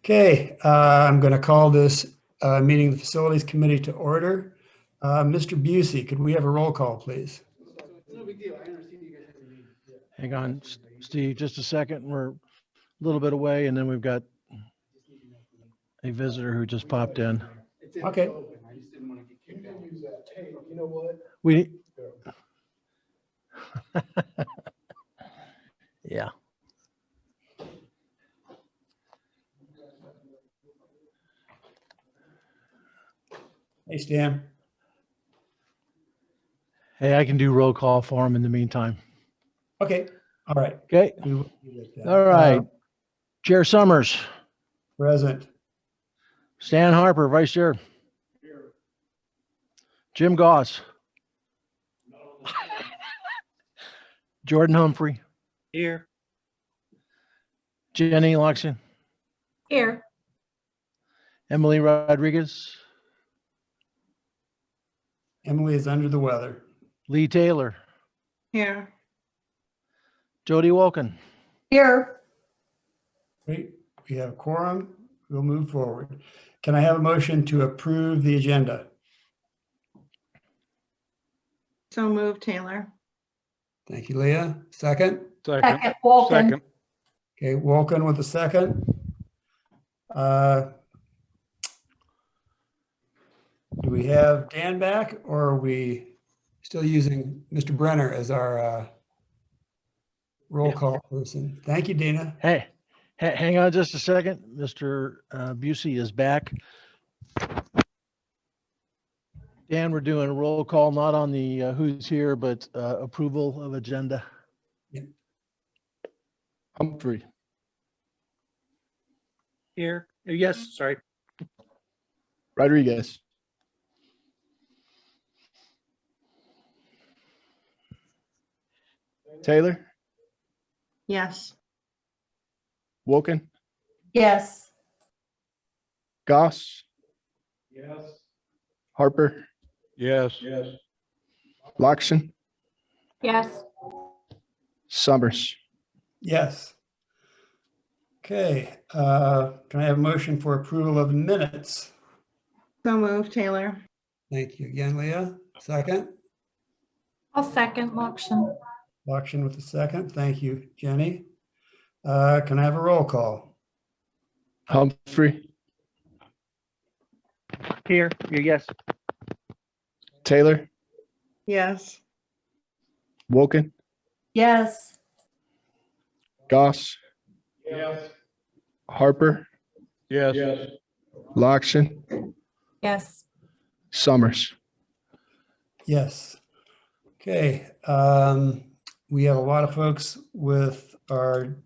Okay, I'm going to call this meeting of the Facilities Committee to order. Mr. Busey, could we have a roll call, please? No big deal. I understand you guys have a meeting. Hang on, Steve, just a second. We're a little bit away, and then we've got a visitor who just popped in. Okay. I just didn't want to get kicked out. Hey, you know what? We. Yeah. Hey, Stan. Hey, I can do roll call for him in the meantime. Okay, all right. Okay. We will do that. All right. Chair Summers, Present. Stan Harper, Vice Chair. Jim Goss. Jordan Humphrey. Here. Jenny Loxian. Here. Emily Rodriguez. Emily is under the weather. Lee Taylor. Here. Jody Wilkin. Here. Great, we have a quorum. We'll move forward. Can I have a motion to approve the agenda? So moved, Taylor. Thank you, Leah. Second? Second, Walken. Second. Okay, Wilkin with the second. Do we have Dan back, or are we still using Mr. Brenner as our roll call person? Thank you, Dina. Hey, hang on just a second. Mr. Busey is back. Dan, we're doing a roll call, not on the who's here, but approval of agenda. Yep. Humphrey. Here. Yes, sorry. Rodriguez. Taylor. Yes. Wilkin. Yes. Goss. Yes. Harper. Yes. Yes. Loxian. Yes. Summers. Yes. Okay, can I have a motion for approval of minutes? So moved, Taylor. Thank you again, Leah. Second? I'll second, Loxian. Auction with the second. Thank you, Jenny. Can I have a roll call? Humphrey. Here. Yes. Taylor. Yes. Wilkin. Yes. Goss. Yes. Harper. Yes. Loxian. Yes. Summers. Yes. Okay, we have a lot of folks with our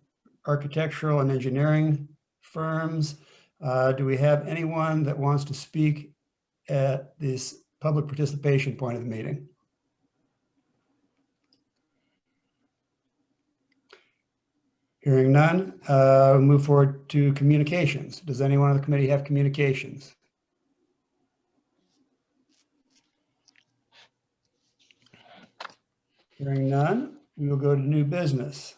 architectural and engineering firms. Do we have anyone that wants to speak at this public participation point of the meeting? Hearing none, we'll move forward to communications. Does anyone on the committee have communications? Hearing none, we will go to new business.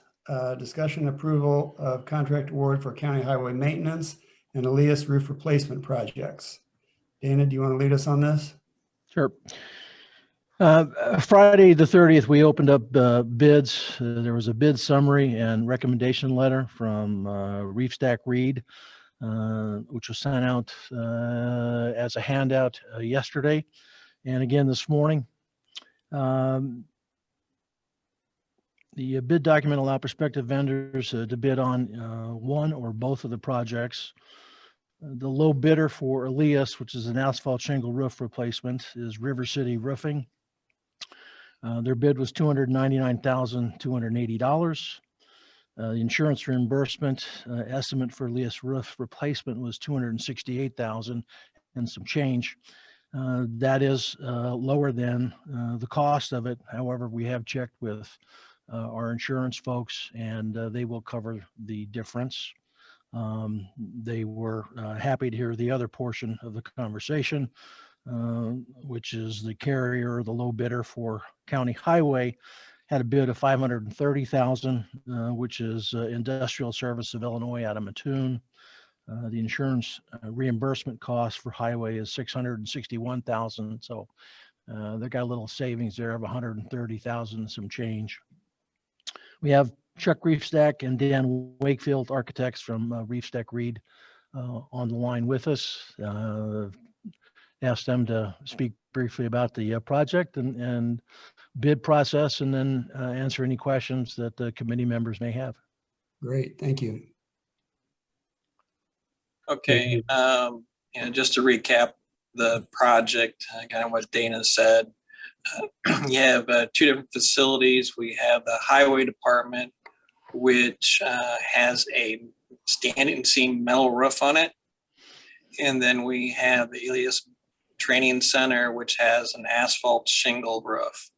Discussion and approval of contract award for county highway maintenance and Elias roof replacement projects. Dana, do you want to lead us on this? Sure. Friday, the 30th, we opened up bids. There was a bid summary and recommendation letter from Reef Stack Reed, which was sent out as a handout yesterday. And again, this morning. The bid document allowed prospective vendors to bid on one or both of the projects. The low bidder for Elias, which is an asphalt shingle roof replacement, is River City Roofing. Their bid was $299,280. The insurance reimbursement estimate for Elias roof replacement was $268,000 and some change. That is lower than the cost of it. However, we have checked with our insurance folks, and they will cover the difference. They were happy to hear the other portion of the conversation, which is the carrier, the low bidder for county highway, had a bid of $530,000, which is Industrial Service of Illinois out of Mattoon. The insurance reimbursement cost for highway is $661,000. So they got a little savings there of $130,000, some change. We have Chuck Reefstack and Dan Wakefield, architects from Reefstack Reed, on the line with us. Asked them to speak briefly about the project and bid process, and then answer any questions that the committee members may have. Great, thank you. Okay, just to recap the project, kind of what Dana said. You have two different facilities. We have the highway department, which has a standing seam metal roof on it. And then we have the Elias Training Center, which has an asphalt shingle roof.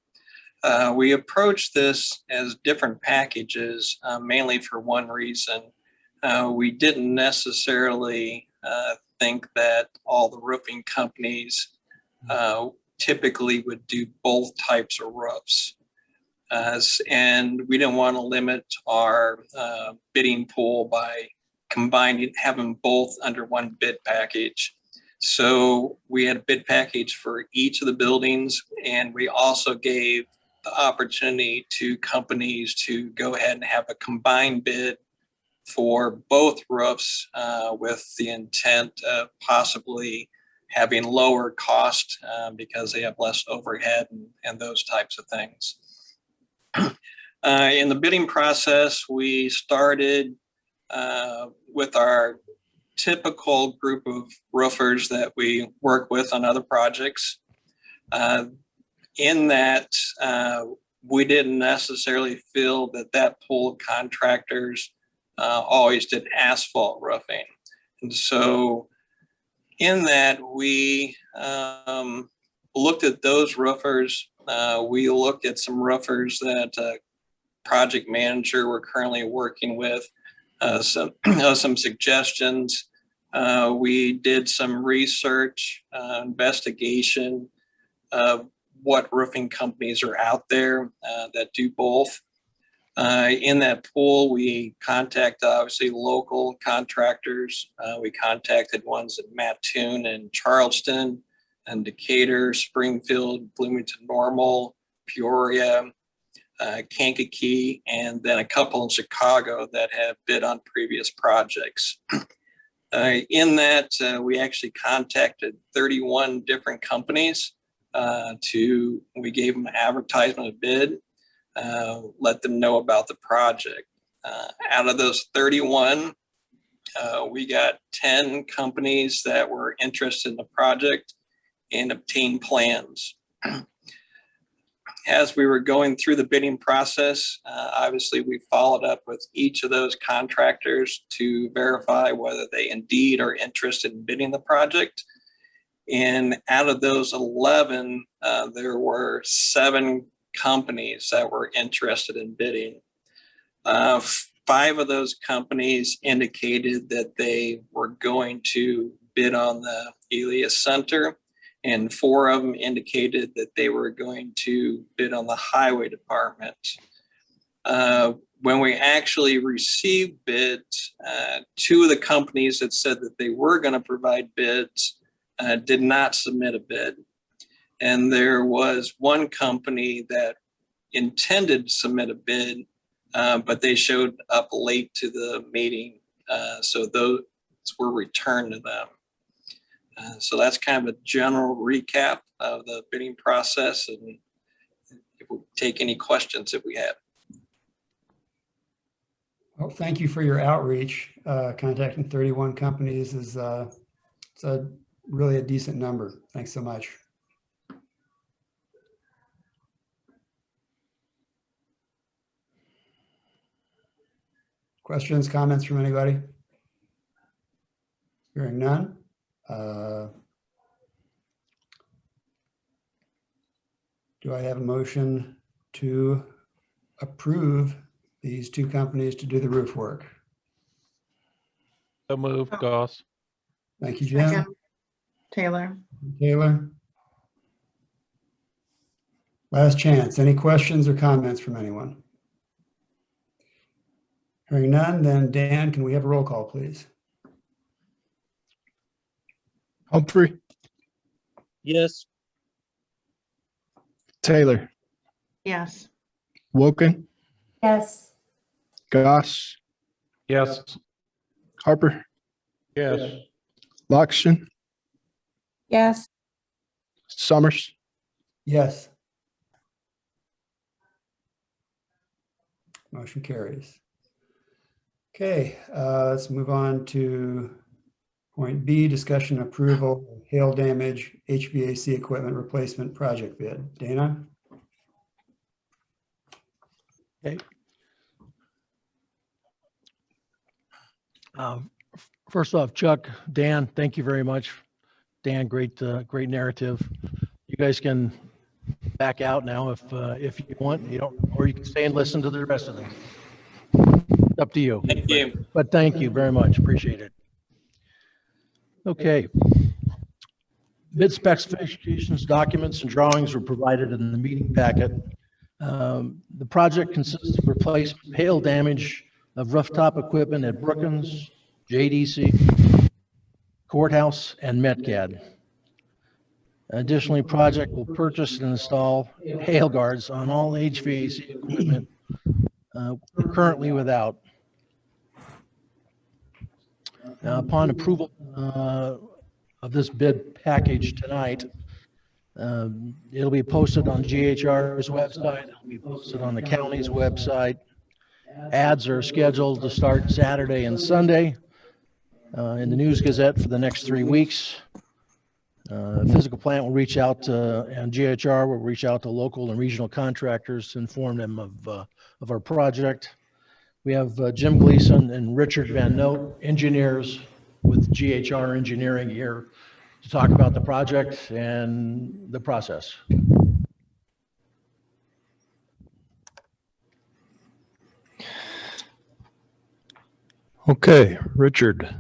We approached this as different packages, mainly for one reason. We didn't necessarily think that all the roofing companies typically would do both types of roofs. And we didn't want to limit our bidding pool by having both under one bid package. So we had a bid package for each of the buildings, and we also gave the opportunity to companies to go ahead and have a combined bid for both roofs, with the intent of possibly having lower cost because they have less overhead and those types of things. In the bidding process, we started with our typical group of roofers that we work with on other projects. In that, we didn't necessarily feel that pool of contractors always did asphalt roofing. And so in that, we looked at those roofers. We looked at some roofers that project manager we're currently working with, some suggestions. We did some research, investigation of what roofing companies are out there that do both. In that pool, we contacted obviously local contractors. We contacted ones in Mattoon and Charleston and Decatur, Springfield, Bloomington Normal, Peoria, Kankakee, and then a couple in Chicago that have bid on previous projects. In that, we actually contacted 31 different companies. We gave them an advertisement of bid, let them know about the project. Out of those 31, we got 10 companies that were interested in the project and obtained plans. As we were going through the bidding process, obviously we followed up with each of those contractors to verify whether they indeed are interested in bidding the project. And out of those 11, there were 7 companies that were interested in bidding. 5 of those companies indicated that they were going to bid on the Elias Center, and 4 of them indicated that they were going to bid on the highway department. When we actually received bids, 2 of the companies that said that they were going to provide bids did not submit a bid. And there was 1 company that intended to submit a bid, but they showed up late to the meeting. So those were returned to them. So that's kind of a general recap of the bidding process, and if we take any questions that we have. Well, thank you for your outreach. Contacting 31 companies is it's really a decent number. Thanks so much. Questions, comments from anybody? Hearing none. Do I have a motion to approve these 2 companies to do the roof work? So moved, Goss. Thank you, Jim. Second. Taylor. Taylor. Last chance. Any questions or comments from anyone? Hearing none, then Dan, can we have a roll call, please? Humphrey, Yes. Taylor, Yes. Woken, Yes. Goss, Yes. Harper, Yes. Loxton, Yes. Summers. Yes. Motion carries. Okay, let's move on to point B, discussion approval, of hail damage, HVAC equipment replacement project bid. Dana? Okay. First off, Chuck, Dan, thank you very much. Dan, great narrative. You guys can back out now if you want. You don't, or you can stay and listen to the rest of them. Up to you. Thank you. But thank you very much. Appreciate it. Okay. Bid specifications, documents, and drawings were provided in the meeting packet. The project consists of replacement hail damage of rooftop equipment at Brookins, JDC, Courthouse, and Metcad. Additionally, project will purchase and install hail guards on all HVAC equipment currently without. Upon approval of this bid package tonight, it'll be posted on GHR's website. It'll be posted on the county's website. Ads are scheduled to start Saturday and Sunday in the News Gazette for the next 3 weeks. Physical plant will reach out to, and GHR will reach out to local and regional contractors to inform them of our project. We have Jim Gleason and Richard Van Note, engineers with GHR Engineering here to talk about the project and the process. Okay, Richard,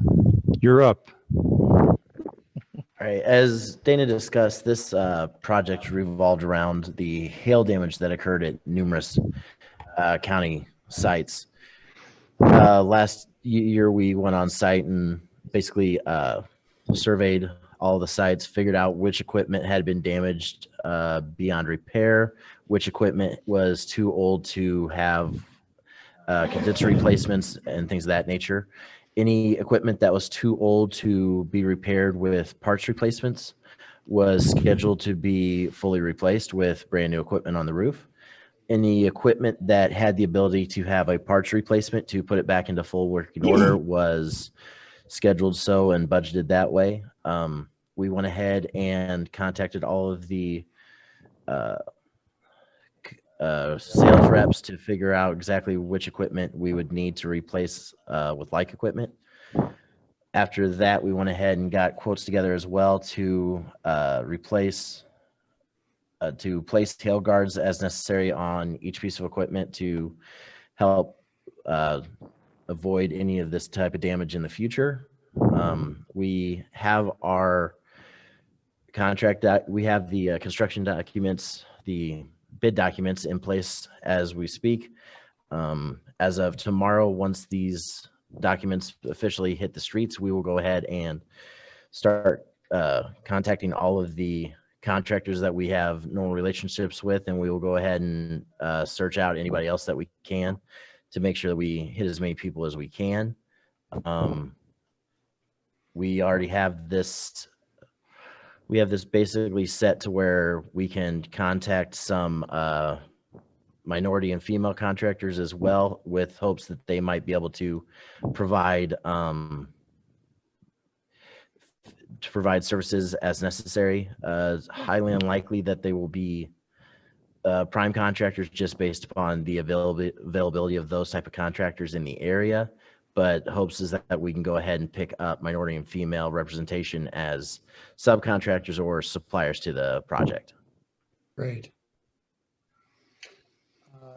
you're up. All right, as Dana discussed, this project revolved around the hail damage that occurred at numerous county sites. Last year, we went on site and basically surveyed all the sites, figured out which equipment had been damaged beyond repair, which equipment was too old to have condenser replacements and things of that nature. Any equipment that was too old to be repaired with parts replacements was scheduled to be fully replaced with brand new equipment on the roof. Any equipment that had the ability to have a parts replacement to put it back into full working order was scheduled so and budgeted that way. We went ahead and contacted all of the sales reps to figure out exactly which equipment we would need to replace with like equipment. After that, we went ahead and got quotes together as well to place tail guards as necessary on each piece of equipment to help avoid any of this type of damage in the future. We have our contract that we have the construction documents, the bid documents in place as we speak. As of tomorrow, once these documents officially hit the streets, we will go ahead and start contacting all of the contractors that we have normal relationships with, and we will go ahead and search out anybody else that we can to make sure that we hit as many people as we can. We already have this. We have this basically set to where we can contact some minority and female contractors as well, with hopes that they might be able to provide services as necessary. Highly unlikely that they will be prime contractors just based upon the availability of those type of contractors in the area, but hopes is that we can go ahead and pick up minority and female representation as subcontractors or suppliers to the project. Great.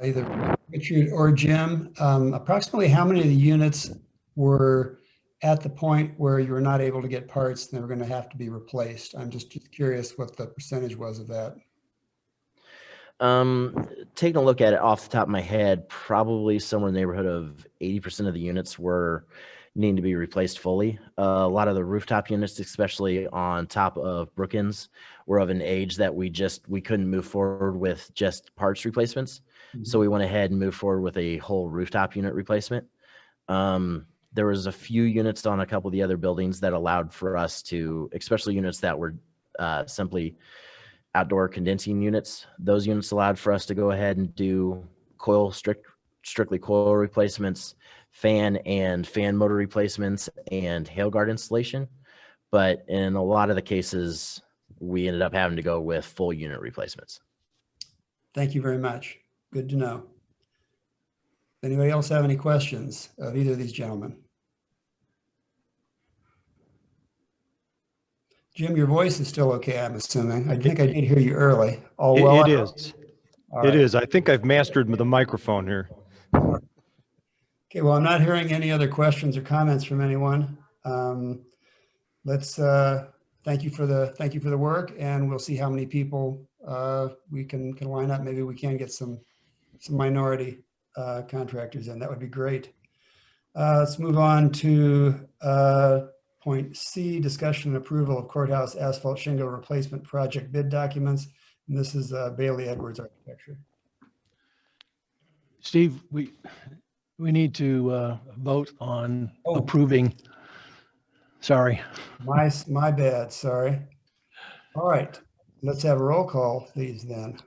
Either Richard or Jim, approximately how many of the units were at the point where you were not able to get parts and they were going to have to be replaced? I'm just curious what the percentage was of that. Taking a look at it off the top of my head, probably somewhere in the neighborhood of 80% of the units were needing to be replaced fully. A lot of the rooftop units, especially on top of Brookins, were of an age that we couldn't move forward with just parts replacements. So we went ahead and moved forward with a whole rooftop unit replacement. There was a few units on a couple of the other buildings that allowed for us to, especially units that were simply outdoor condensing units. Those units allowed for us to go ahead and do strictly coil replacements, fan motor replacements, and hail guard installation. But in a lot of the cases, we ended up having to go with full unit replacements. Thank you very much. Good to know. Anybody else have any questions of either of these gentlemen? Jim, your voice is still okay, I'm assuming. I think I did hear you early. All well? It is. All It right. is. I think I've mastered the microphone here. Okay, well, I'm not hearing any other questions or comments from anyone. Let's thank you for the work, and we'll see how many people we can line up. Maybe we can get some minority contractors in. That would be great. Let's move on to point C, discussion and approval of courthouse asphalt shingle replacement project bid documents. And this is Bailey Edwards Architecture. Steve, we need to vote on Oh. approving. Sorry. My bad, sorry. All right, let's have a roll call, please, then.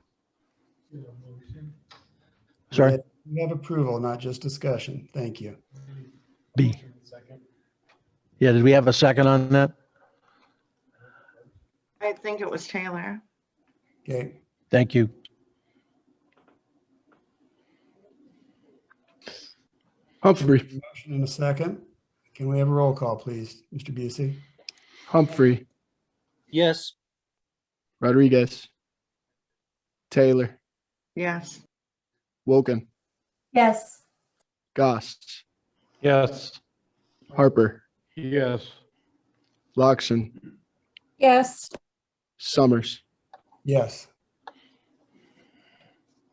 Sorry. We have approval, not just discussion. Thank you. B. Yeah, did we have a second on that? I think it was Taylor. Okay, Thank you. Humphrey, motion in a second. Can we have a roll call, please, Mr. Busey? Humphrey, Yes. Rodriguez, Taylor, Yes. Woken, Yes. Goss, Yes. Harper, Yes. Loxton, Yes. Summers. Yes.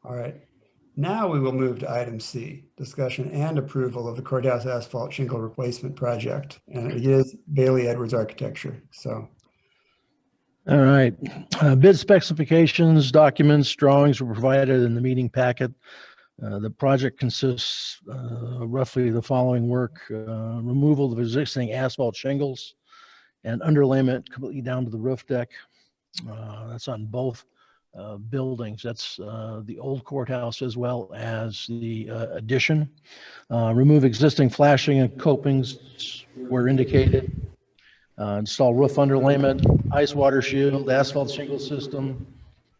All right. Now we will move to item C, discussion and approval of the courthouse asphalt shingle replacement project. And it is Bailey Edwards Architecture. So, All right. Bid specifications, documents, drawings were provided in the meeting packet. The project consists roughly the following work: removal of existing asphalt shingles and underlayment completely down to the roof deck. That's on both buildings. That's the old courthouse as well as the addition. Remove existing flashing and copings where indicated. Install roof underlayment, ice water shield, asphalt shingle system,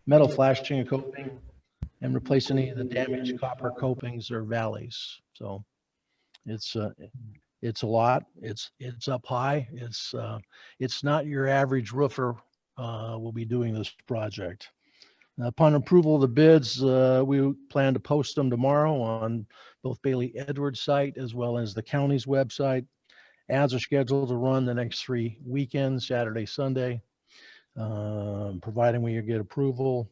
metal flashing and coping, and replace any of the damaged copper copings or valleys. So it's a lot. It's up high. It's not your average roofer will be doing this project. Upon approval of the bids, we plan to post them tomorrow on both Bailey Edwards site as well as the county's website. Ads are scheduled to run the next 3 weekends, Saturday, Sunday, providing we get approval.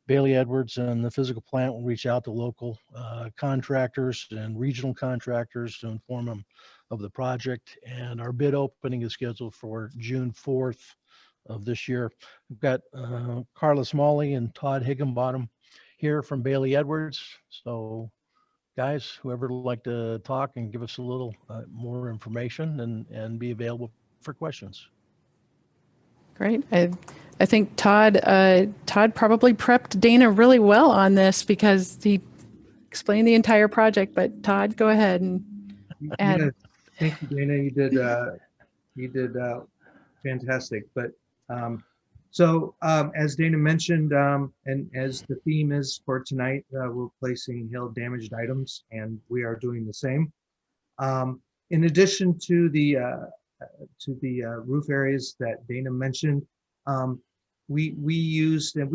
Bailey Edwards and the physical plant will reach out to local contractors and regional contractors to inform them of the project. And our bid opening is scheduled for June 4th of this year. We've got Carlos Molly and Todd Higginbottom here from Bailey Edwards. So guys, whoever would like to talk and give us a little more information and be available for questions. Great. I think Todd probably prepped Dana really well on this because he explained the entire project. But Todd, go ahead and add. Yeah, thank you, Dana. You did fantastic. But as Dana mentioned, and as the theme is for tonight, we're placing hail damaged items, and we are doing the same. In addition to the roof areas that Dana mentioned, we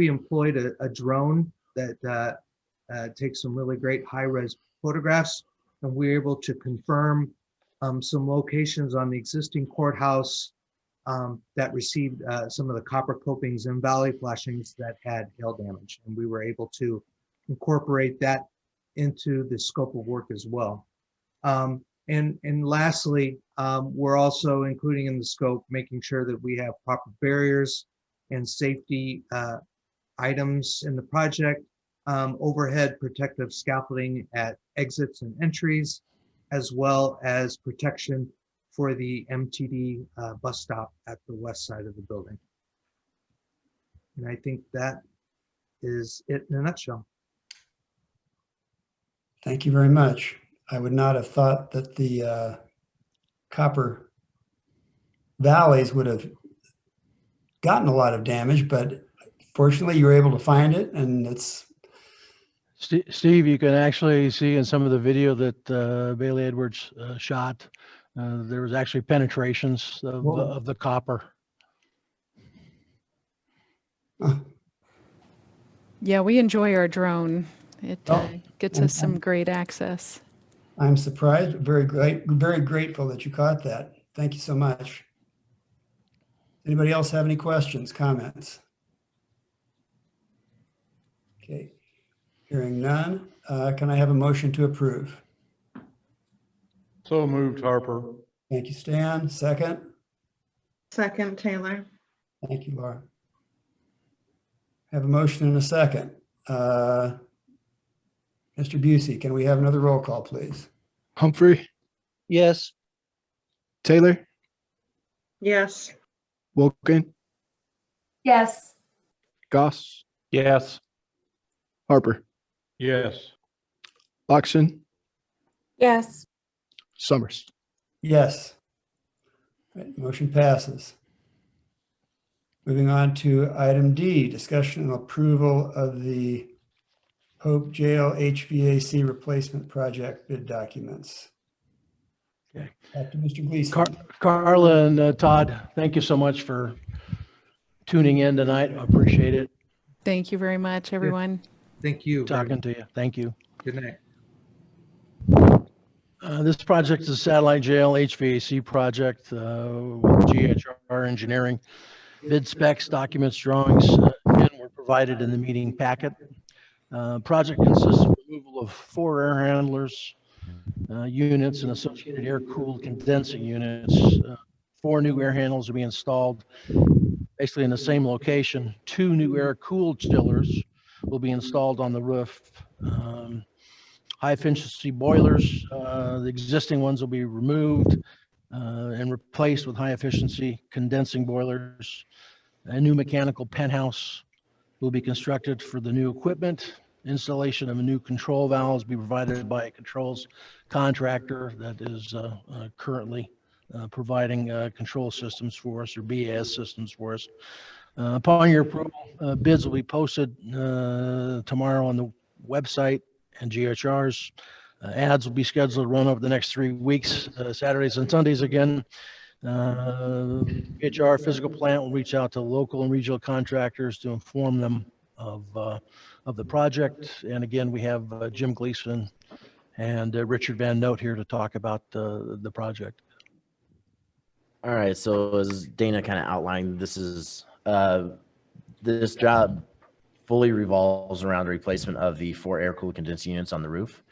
employed a drone that takes some really great high-res photographs, and we were able to confirm some locations on the existing courthouse that received some of the copper copings and valley flashings that had hail damage, and we were able to incorporate that into the scope of work as well. And lastly, we're also including in the scope, making sure that we have proper barriers and safety items in the project, overhead protective scaffolding at exits and entries, as well as protection for the MTD bus stop at the west side of the building. And I think that is it in a nutshell. Thank you very much. I would not have thought that the copper valleys would have gotten a lot of damage, but fortunately you were able to find it, and it's Steve, you can actually see in some of the video that Bailey Edwards shot, there was actually penetrations of the copper. Yeah, we enjoy our drone. It gets and- us some great access. I'm surprised, very grateful that you caught that. Thank you so much. Anybody else have any questions, comments? Okay, hearing none, can I have a motion to approve? So moved, Harper. Thank you, Stan. Second? Second, Taylor. Thank you, Laura. Have a motion and a second. Mr. Busey, can we have another roll call, please? Humphrey, Yes. Taylor, Yes. Wilkin, Yes. Goss, Yes. Harper, Yes. Loxton, Yes. Summers. Yes. Right, motion passes. Moving on to item D, discussion and approval of the Hope Jail HVAC replacement project bid documents. Okay. Back to Mr. Gleason. Carla and Todd, thank you so much for tuning in tonight. I appreciate it. Thank you very much, everyone. Thank you. Talking to you. Thank you. Good night. This project is a satellite jail HVAC project with GHR Engineering. Bid specs, documents, drawings, again, were provided in the meeting packet. Project consists of removal of 4 air handlers, units, and associated air-cooled condensing units. 4 new air handlers will be installed basically in the same location. 2 new air-cooled chillers will be installed on the roof. High efficiency boilers, the existing ones will be removed and replaced with high efficiency condensing boilers. A new mechanical penthouse will be constructed for the new equipment. Installation of a new control valves be provided by a controls contractor that is currently providing control systems for us, or BAS systems for us. Upon your approval, bids will be posted tomorrow on the website and GHR's. Ads will be scheduled to run over the next 3 weeks, Saturdays and Sundays again. GHR physical plant will reach out to local and regional contractors to inform them of the project. And again, we have Jim Gleason and Richard Van Note here to talk about the project. All right, so as Dana kind of outlined, this job fully revolves around the replacement of the 4 air-cooled condensing units on the roof.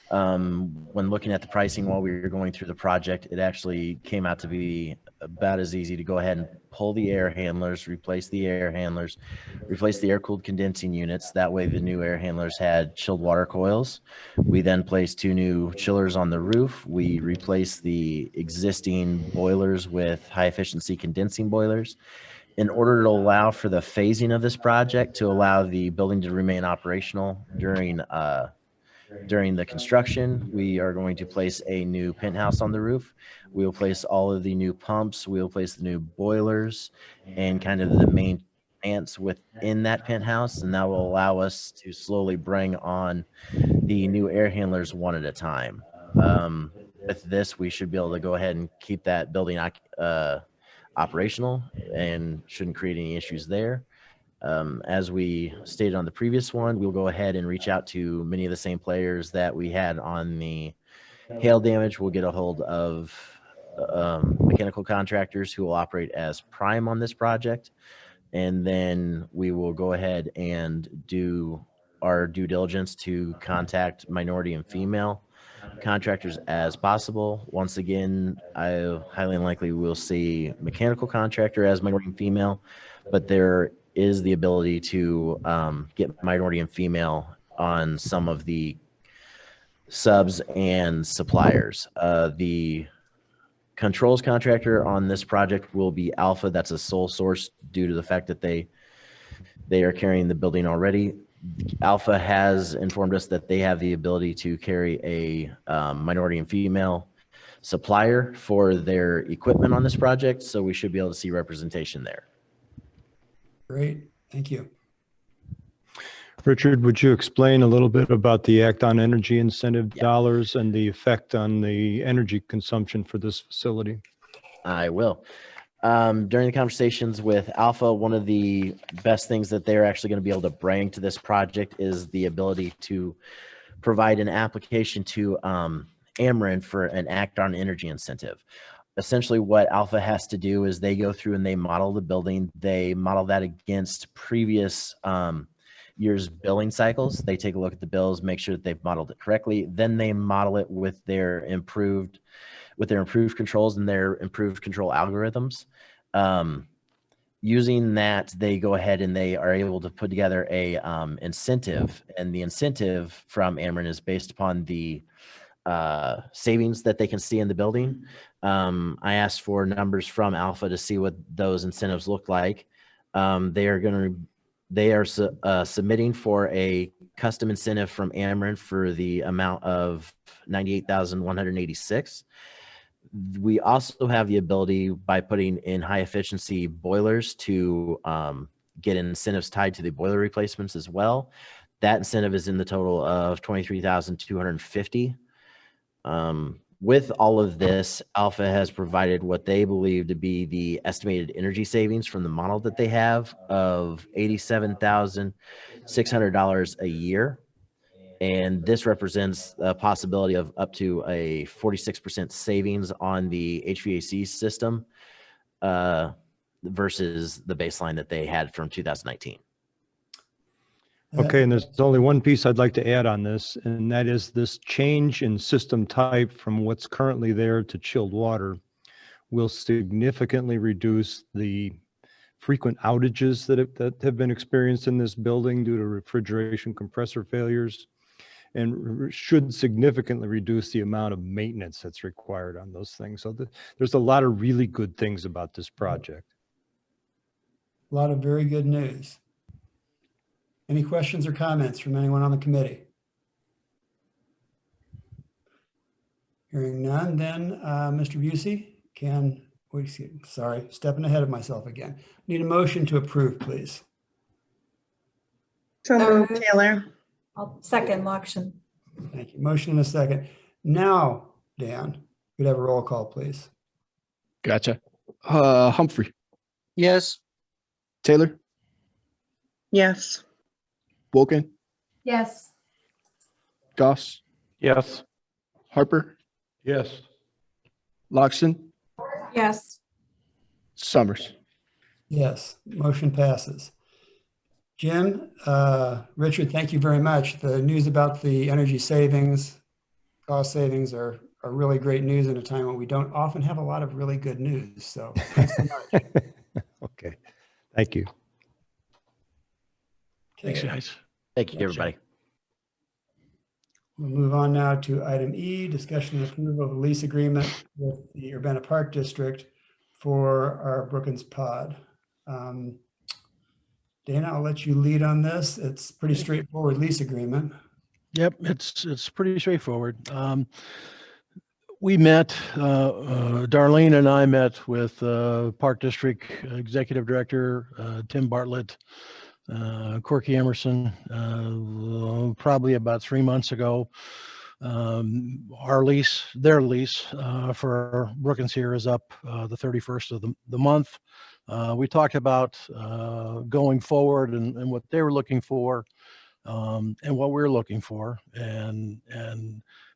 When looking at the pricing while we were going through the project, it actually came out to be about as easy to go ahead and pull the air handlers, replace the air-cooled condensing units. That way the new air handlers had chilled water coils. We then placed 2 new chillers on the roof. We replaced the existing boilers with high-efficiency condensing boilers. In order to allow for the phasing of this project, to allow the building to remain operational during the construction, we are going to place a new penthouse on the roof. We will place all of the new pumps. We will place the new boilers and kind of the main plants within that penthouse. And that will allow us to slowly bring on the new air handlers one at a time. With this, we should be able to go ahead and keep that building operational and shouldn't create any issues there. As we stated on the previous one, we'll go ahead and reach out to many of the same players that we had on the hail damage. We'll get a hold of mechanical contractors who will operate as prime on this project. And then we will go ahead and do our due diligence to contact minority and female contractors as possible. Once again, I highly unlikely we'll see mechanical contractor as minority and female, but there is the ability to get minority and female on some of the subs and suppliers. The controls contractor on this project will be Alpha. That's a sole source due to the fact that they are carrying the building already. Alpha has informed us that they have the ability to carry a minority and female supplier for their equipment on this project, so we should be able to see representation there. Great, thank you. Richard, would you explain a little bit about the Act on Energy Incentive dollars and the effect on the energy consumption for this facility? I will. During the conversations with Alpha, one of the best things that they're actually going to be able to bring to this project is the ability to provide an application to Ameren for an Act on Energy Incentive. Essentially, what Alpha has to do is they go through and they model the building. They model that against previous year's billing cycles. They take a look at the bills, make sure that they've modeled it correctly. Then they model it with their improved controls and their improved control algorithms. Using that, they go ahead and they are able to put together a incentive, and the incentive from Ameren is based upon the savings that they can see in the building. I asked for numbers from Alpha to see what those incentives look like. They are submitting for a custom incentive from Ameren for the amount of $98,186. We also have the ability, by putting in high efficiency boilers, to get incentives tied to the boiler replacements as well. That incentive is in the total of $23,250. With all of this, Alpha has provided what they believe to be the estimated energy savings from the model that they have of $87,600 a year. And this represents a possibility of up to a 46% savings on the HVAC system versus the baseline that they had from 2019. Okay, and there's only one piece I'd like to add on this, and that is this change in system type from what's currently there to chilled water will significantly reduce the frequent outages that have been experienced in this building due to refrigeration compressor failures, and should significantly reduce the amount of maintenance that's required on those things. So there's a lot of really good things about this project. A lot of very good news. Any questions or comments from anyone on the committee? Hearing none, then Mr. Busey stepping ahead of myself again. Need a motion to approve, please. So moved, Taylor. I'll second Lockshin. Thank you. Motion and a second. Now, Dan, could have a roll call, please. Gotcha. Humphrey, Yes. Taylor, Yes. Wolken, Yes. Goss, Yes. Harper, Yes. Loxton, Yes. Summers. Yes, motion passes. Jim, Richard, thank you very much. The news about the energy savings, cost savings are really great news in a time when we don't often have a lot of really good news. So thanks so much. Okay, thank you. Thanks, Okay. guys. Thank you, everybody. We'll move on now to item E, discussion and approval of a lease agreement with the Urbana Park District for our Brookins pod. Dana, I'll let you lead on this. It's pretty straightforward lease agreement. Yep, it's pretty straightforward. We met, Darlene and I met with Park District Executive Director Tim Bartlett, Corky Emerson, probably about 3 months ago. Their lease for Brookins here is up the 31st of the month. We talked about going forward and what they were looking for and what we're looking for. And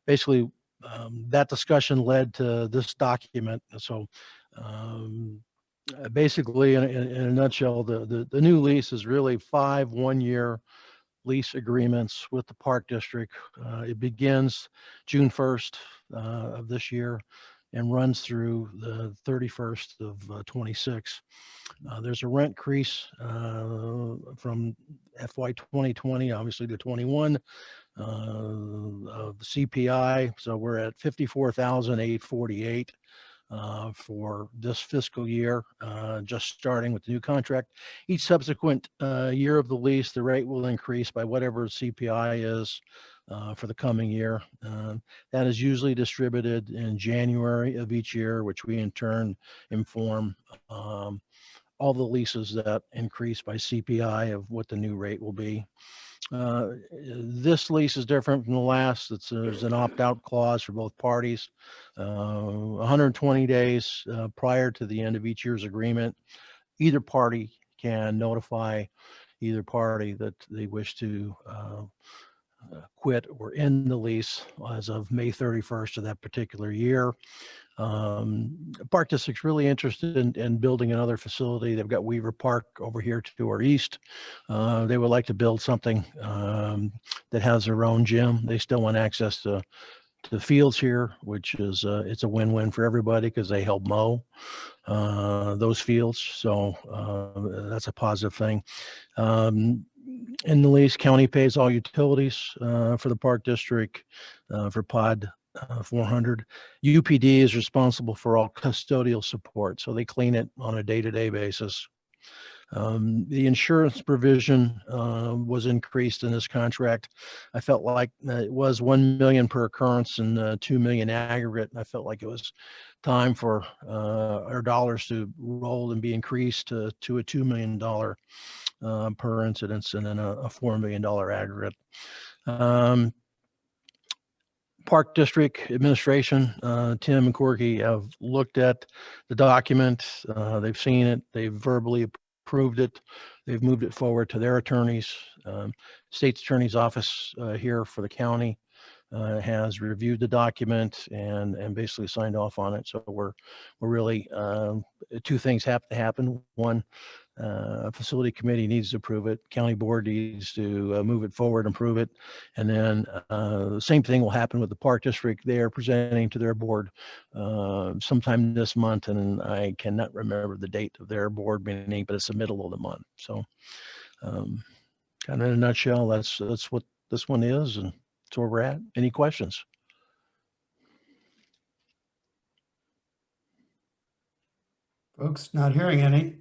basically that discussion led to this document. So basically in a nutshell, the new lease is really 5 one-year lease agreements with the Park District. It begins June 1st of this year and runs through the 31st of 26. There's a rent increase from FY 2020, obviously, to 21 of the CPI. So we're at 54,848 for this fiscal year, just starting with the new contract. Each subsequent year of the lease, the rate will increase by whatever CPI is for the coming year. That is usually distributed in January of each year, which we in turn inform all the leases that increase by CPI of what the new rate will be. This lease is different from the last. There's an opt-out clause for both parties. 120 days prior to the end of each year's agreement, either party can notify either party that they wish to quit or end the lease as of May 31st of that particular year. Park District's really interested in building another facility. They've got Weaver Park over here to our east. They would like to build something that has their own gym. They still want access to the fields here, which is it's a win-win for everybody because they help mow those fields. So that's a positive thing. In the lease, county pays all utilities for the Park District for pod 400. UPD is responsible for all custodial support, so they clean it on a day-to-day basis. The insurance provision was increased in this contract. I felt like it was $1 million per occurrence and $2 million aggregate. I felt like it was time for our dollars to roll and be increased to a $2 million per incidence and then a $4 million aggregate. Park District administration, Tim and Corky, have looked at the document. They've seen it. They've verbally approved it. They've moved it forward to their attorneys. State's Attorney's Office here for the county has reviewed the document and basically signed off on it. So we're really, two things have to happen. One, facility committee needs to approve it. County board needs to move it forward and approve it. And then the same thing will happen with the Park District. They are presenting to their board sometime this month, and I cannot remember the date of their board meeting, but it's the middle of the month. So kind of in a nutshell, that's what this one is, and that's where we're at. Any questions? Folks, not hearing any.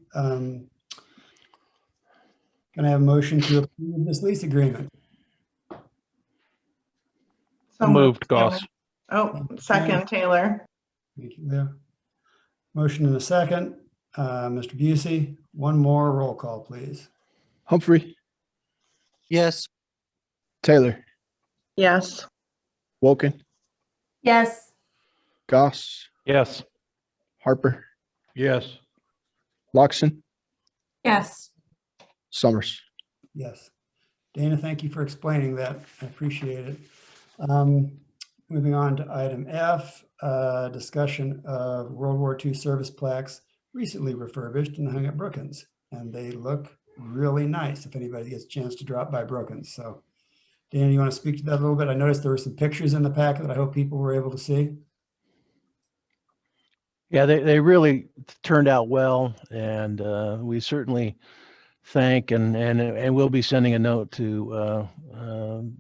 Can I have a motion to approve this lease agreement? So Moved, Goss. Oh, second, Taylor. Thank you, Leo. Motion in a second. Mr. Busey, one more roll call, please. Humphrey, Yes. Taylor, Yes. Woken, Yes. Goss, Yes. Harper, Yes. Loxton, Yes. Summers. Yes. Dana, thank you for explaining that. I appreciate it. Moving on to item F, discussion of World War II service plaques recently refurbished and hung at Brookins. And they look really nice if anybody gets a chance to drop by Brookins. So Dana, you want to speak to that a little bit? I noticed there were some pictures in the packet that I hope people were able to see. Yeah, they really turned out well, and we certainly thank and we'll be sending a note to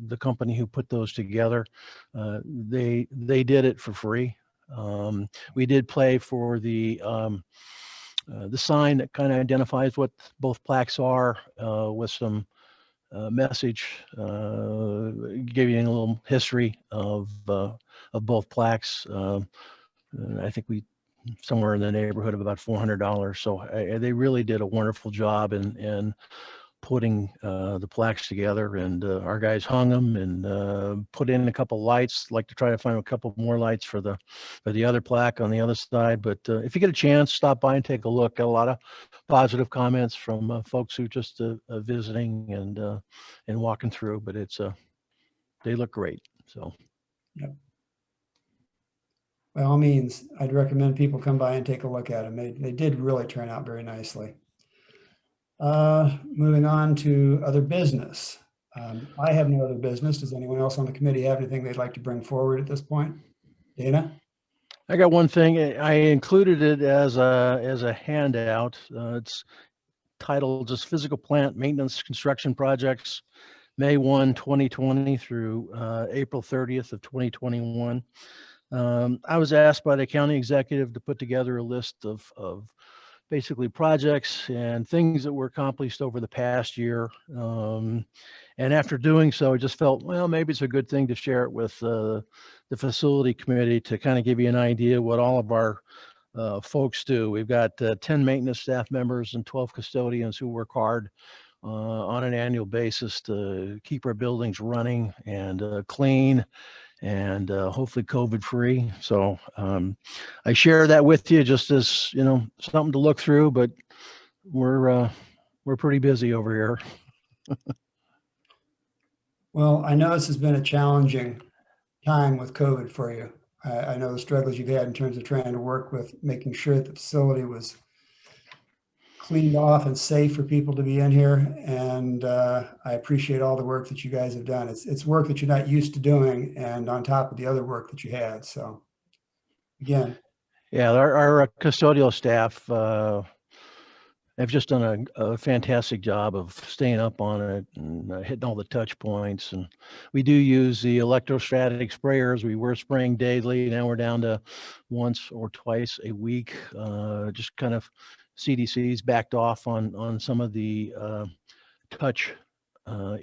the company who put those together. They did it for free. We did pay for the sign that kind of identifies what both plaques are with some message, giving a little history of both plaques. I think we somewhere in the neighborhood of about $400. So they really did a wonderful job in putting the plaques together, and our guys hung them and put in a couple lights. Like to try to find a couple more lights for the other plaque on the other side. But if you get a chance, stop by and take a look. Got a lot of positive comments from folks who just visiting and walking through. But it's they look great. So. Yep. By all means, I'd recommend people come by and take a look at them. They did really turn out very nicely. Moving on to other business. I have no other business. Does anyone else on the committee have anything they'd like to bring forward at this point? Dana? I got one thing. I included it as a handout. It's titled just Physical Plant Maintenance Construction Projects, May 1, 2020 through April 30th of 2021. I was asked by the county executive to put together a list of basically projects and things that were accomplished over the past year. And after doing so, I just felt, well, maybe it's a good thing to share it with the facility committee to kind of give you an idea what all of our folks do. We've got 10 maintenance staff members and 12 custodians who work hard on an annual basis to keep our buildings running and clean and hopefully COVID free. So I share that with you just as, you know, something to look through, but we're pretty busy over here. Well, I know this has been a challenging time with COVID for you. I know the struggles you've had in terms of trying to work with making sure that the facility was cleaned off and safe for people to be in here. And I appreciate all the work that you guys have done. It's work that you're not used to doing, and on top of the other work that you had. So again. Yeah, our custodial staff have just done a fantastic job of staying up on it and hitting all the touch points. And we do use the electrostatic sprayers. We were spraying daily. Now we're down to once or twice a week. Just kind of CDC's backed off on some of the touch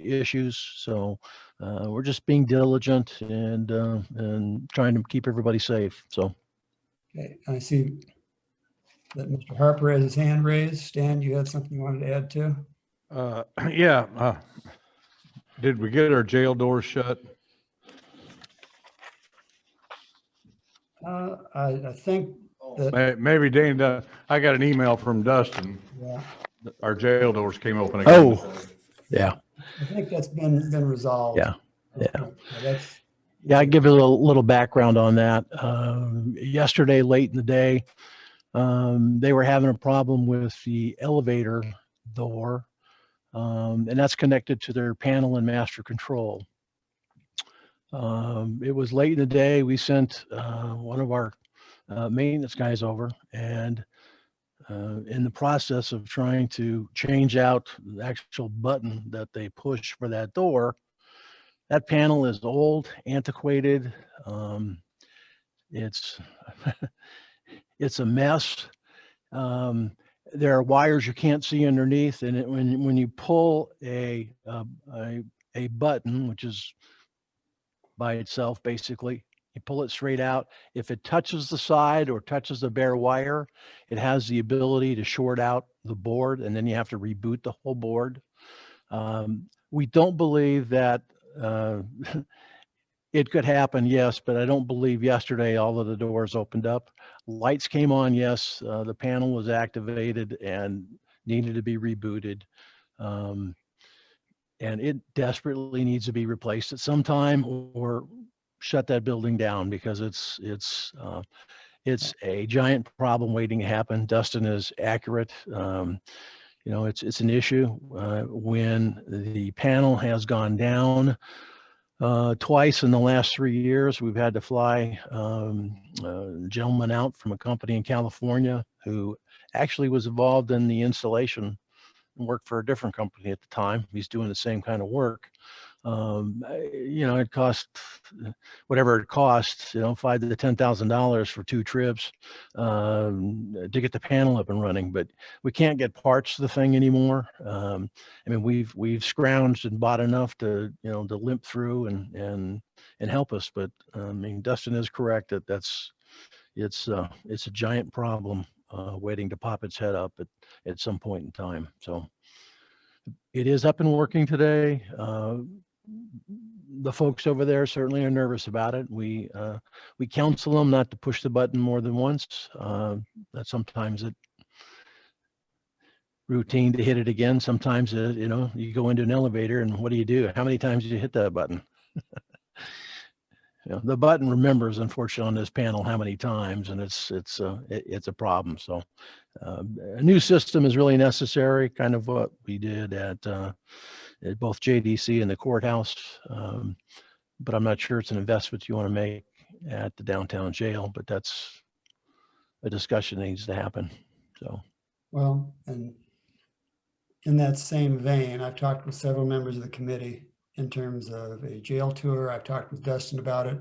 issues. So we're just being diligent and trying to keep everybody safe. So. Okay, I see that Mr. Harper has his hand raised. Stan, you had something you wanted to add to? Yeah. Did we get our jail doors shut? I think that, Maybe Dana, I got an email from Dustin. yeah, Our jail doors came open again. Oh, yeah. I think that's been resolved. Yeah. Yeah. That's, Yeah, I give you a little background on that. Yesterday, late in the day, they were having a problem with the elevator door, and that's connected to their panel and master control. It was late in the day. We sent one of our maintenance guys over, and in the process of trying to change out the actual button that they push for that door, that panel is old, antiquated. It's it's a mess. There are wires you can't see underneath, and when you pull a button, which is by itself basically, you pull it straight out. If it touches the side or touches the bare wire, it has the ability to short out the board, and then you have to reboot the whole board. We don't believe that it could happen, yes, but I don't believe yesterday all of the doors opened up. Lights came on, yes, the panel was activated and needed to be rebooted. And it desperately needs to be replaced at some time or shut that building down, because it's a giant problem waiting to happen. Dustin is accurate. You know, it's an issue when the panel has gone down twice in the last 3 years. We've had to fly a gentleman out from a company in California who actually was involved in the installation and worked for a different company at the time. He's doing the same kind of work. You know, it cost whatever it costs, you know, $5,000 to $10,000 for 2 trips to get the panel up and running. But we can't get parts to the thing anymore. I mean, we've scrounged and bought enough to, you know, to limp through and help us. But I mean, Dustin is correct that it's a giant problem waiting to pop its head up at some point in time. So it is up and working today. The folks over there certainly are nervous about it. We counsel them not to push the button more than once. That sometimes it routine to hit it again. Sometimes you know, you go into an elevator and what do? How many times did you hit that button? You know, the button remembers, unfortunately, on this panel how many times, and it's a problem. So a new system is really necessary, kind of what we did at at both JDC and the courthouse. But I'm not sure it's an investment you want to make at the downtown jail, but that's a discussion that needs to happen. So, Well, and in that same vein, I've talked with several members of the committee in terms of a jail tour. I've talked with Dustin about it.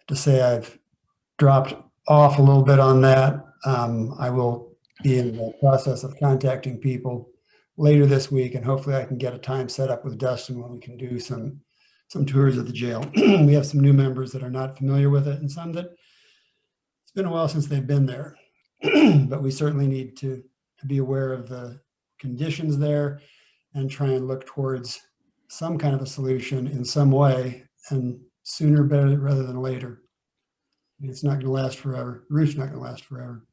To say I've dropped off a little bit on that. I will be in the process of contacting people later this week, and hopefully I can get a time set up with Dustin when we can do some tours of the jail. We have some new members that are not familiar with it, and some that it's been a while since they've been there. But we certainly need to be aware of the conditions there and try and look towards some kind of a solution in some way, and sooner better rather than later. I mean, it's not going to last forever. The roof's not going to last forever.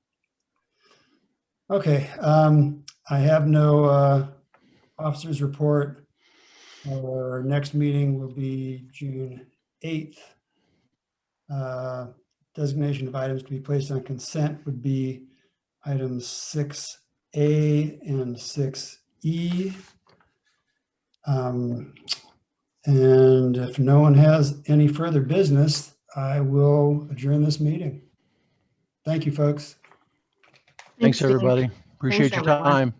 Okay, I have no officers report. Our next meeting will be June 8th. Designation of items to be placed on consent would be items 6A and 6E. And if no one has any further business, I will adjourn this meeting. Thank you, folks. thanks, everybody. Appreciate your everyone. time.